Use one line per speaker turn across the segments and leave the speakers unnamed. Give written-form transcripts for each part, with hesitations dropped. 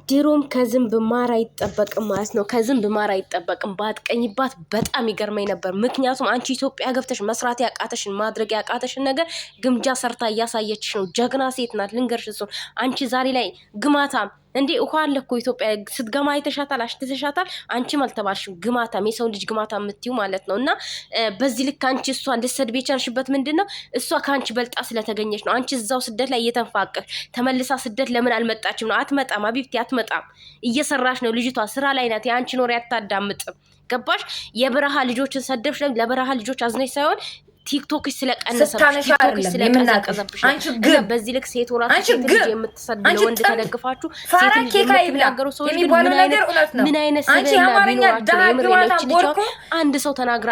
ድሮም ከዝንብ ማር አይጠበቅም ማለት ነው። ከዝንብ ማር አይጠበቅም። ባትቀኝባት በጣም ይገርመኝ ነበር። ምክንያቱም አንቺ ኢትዮጵያ ገብተሽ መስራት ያቃተሽን ማድረግ ያቃተሽን ነገር ግምጃ ሰርታ እያሳየችሽ ነው። ጀግና ሴት ናት። ልንገርሽ እሱን አንቺ ዛሬ ላይ ግማታም እንዴ እኮ አለ እኮ ኢትዮጵያ ስትገማ አይተሻታል፣ አሽተሻታል። አንቺም አልተባልሽም ግማታም፣ የሰው ልጅ ግማታም የምትይው ማለት ነው። እና በዚህ ልክ አንቺ እሷ ልትሰድብ የቻልሽበት ምንድነው? እሷ ከአንቺ በልጣ ስለተገኘች ነው። አንቺ እዛው ስደት ላይ እየተንፋቀሽ ተመልሳ ስደት ለምን አልመጣችም ነው? አትመጣም አቢብቲ አትመጣም። እየሰራሽ ነው ልጅቷ፣ ስራ ላይ ናት። የአንቺ ኖር አታዳምጥም። ገባሽ? የበረሃ ልጆችን ሰደብሽ። ለበረሃ ልጆች አዝነሽ ሳይሆን ቲክቶክሽ ስለቀነሰብሽ ቲክቶክሽ ስለቀነሰብሽ አንቺ ግን በዚህ ልክ ሴት ወራሽ ሴት ልጅ የምትሰደው ወንድ ተደግፋችሁ ሴት ልጅ የሚናገሩ ሰዎች ምን አይነት አንቺ አማርኛ ዳግማታ ቦርኮ አንድ ሰው ተናግራ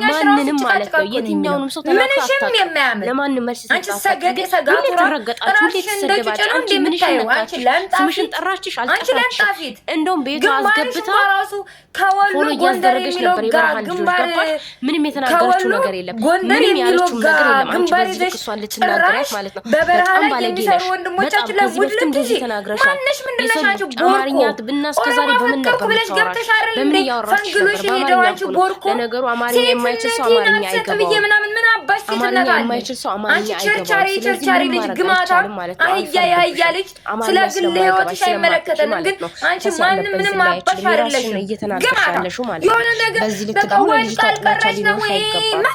ማንንም ማለት ነው የትኛውንም ሰው ተናግራ ለማንም መልስ አንቺ ሰገዴ ሰጋቱራ ተረገጣችሁ ለተሰደባችሁ አንቺ ምን አንቺ ለምጣሽን ጠራችሽ አልጠራችሽ እንደውም ቤቱ አስገብታ ራሱ ከወሎ ጎንደር የሚለው ግንባር ምንም የተናገረችው ነገር የለም። ምንም ያለችው ነገር የለም። አንቺ በዚህ ልክ እሷን ልትናገራት ማለት ነው። በጣም ባለጌ ነሽ። በጣም ከዚህ በፊት እንደዚህ ተናግረሻል። አማርኛ ብናስከዛሪ በምን ነበር በምን እያወራች ነበር? ለነገሩ አማርኛ የማይችል ሰው አማርኛ አይገባውም። አማርኛ የማይችል ሰው አማርኛ አይገባውም። ቸርቻሪ ልጅ ግማታ አህያ ያህያ ልጅ ስለግል ህይወትሽ አይመለከተንም። ግን አንቺ ማንም ምንም አባሽ አይደለሽም እየተናገርሽ ያለሽው ማለት ነው። በዚህ ልክ ደግሞ ልጅቷ ጥላቻ ሊኖርሽ አይገባም።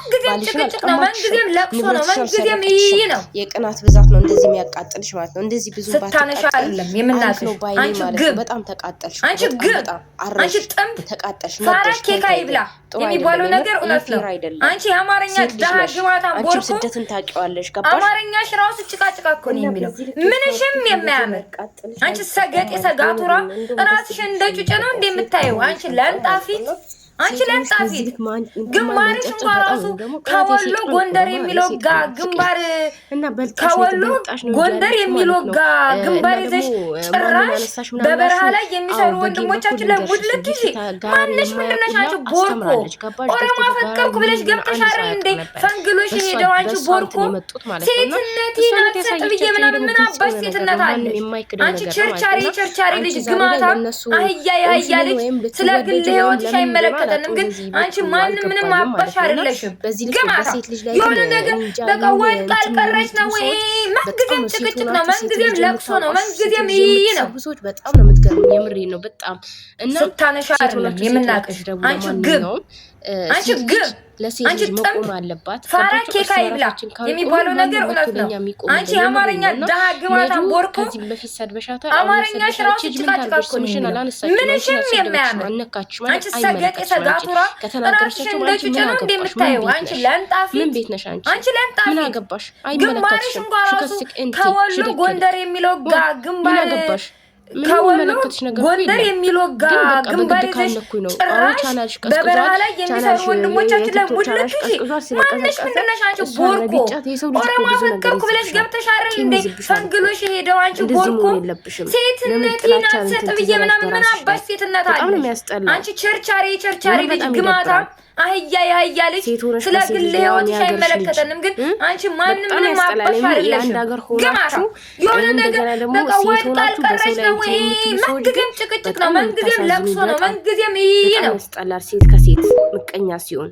ነው መንግዜም ለቅሶ ነው መንግዜም ይይ ነው የቅናት ብዛት ነው እንደዚህ የሚያቃጥልሽ ማለት ነው። እንደዚህ ብዙ ባታነሽ አይደለም የምናከው አንቺ በጣም ተቃጠልሽ። አንቺ ጥምብ ተቃጠልሽ። ማደሽ ኬካ ይብላ የሚባለው ነገር እውነት ነው። አንቺ የአማርኛ ዳግማታ ቦርኮ ስደትን ታውቂዋለሽ። ገባሽ? አማርኛሽ ራሱ ጭቃጭቃ እኮ ነው የሚለው ምንሽም የሚያምር አንቺ ሰገጤ ሰጋቱራ ራስሽ እንደ ጩጬ ነው እንደምታየው አንቺ ለንጣፊት አንቺ ለምጣፊት ግንባርሽ ራሱ ከወሎ ጎንደር የሚለው ጋር ግንባር ከወሎ ጎንደር የሚለው ጋር ግንባር ይዘሽ ጭራሽ በበረሃ ላይ የሚሰሩ ወንድሞቻችን ለሙድለት ይዤ ማንሽ ምንድነሽ አንቺ ቦርኮ ኦሮሞ አፈቀርኩ ብለሽ ገብተሽ አይደል እንዴ ፈንግሎሽ ሄደው አንቺ ቦርኮ ሴትነቴ ናት ሰጥብዬ ምናምን ምን አባሽ ሴትነት አለ አንቺ ቸርቻሪ ልጅ ግማታ አህያ ያህያ ልጅ ስለ ግል ህይወትሽ አይመለከትም። ግን አንቺ ማንንም ምንም አባሽ አይደለሽም። ግማታ የሆነ ነገር በቃ ወድቃ አልቀረች ነው ወይ መንግዜም ጭቅጭቅ ነው መንግዜም ለቅሶ ነው መንግዜም ይይ ነው። ብዙዎች በጣም ነው የምትገርሙኝ የምሬን ነው በጣም እና ስታነሻ አይደለም የምናቀሽ አንቺ ግም አንቺ ግም አንቺ መቆም አለባት። ፋራ ኬካ ይብላ የሚባለው ነገር እውነት ነው። አንቺ አማርኛ ዳግማታ ቦርኮ ከዚህ በፊት ሰድበሻታ አማርኛ ሽራው ጭቃጭቃ ኮሚሽን አላነሳች ምንሽም የሚያምር አንቺ ሰገጤ ሰጋቱራ ከተናገርሻቸው አንቺ ምን እንደምታየው አንቺ ለንጣፊ ምን ቤት ነሽ አንቺ ለንጣፊ ምን አገባሽ? አይመለከትሽም። ሽከስክ እንት ከወሎ ጎንደር የሚለው ግንባር አገባሽ ከወሎ ጎንደር የሚለው ግንባር ይዘሽ ጭራሽ በበረሃ ላይ የሚሰሩ ወንድሞቻችን ለሙድለት ይዤ ማንሽ ምንድነሽ አንቺ ቦርኮ ኦሮሞ አፈቀርኩ ብለሽ ገብተሽ አይደል እንዴ ፈንግሎሽ ሄደው አንቺ ቦርኮ ሴትነቴ ናት ሰጥብዬ ምናምን ምን አባሽ ሴትነት አለ አንቺ ቸርቻሪ ልጅ ግማታ አህያ ያህያ ልጅ ስለ ግል ህይወትሽ አይመለከተንም። ግን አንቺ ማንንም ምንም አባሽ አይደለሽም። ግማታ የሆነ ነገር በቃ ወድቃ አልቀረች ነው ወይ መንግዜም ጭቅጭቅ ነው መንግዜም ለቅሶ ነው መንግዜም ይይ ነው። ሴት ከሴት ምቀኛ ሲሆን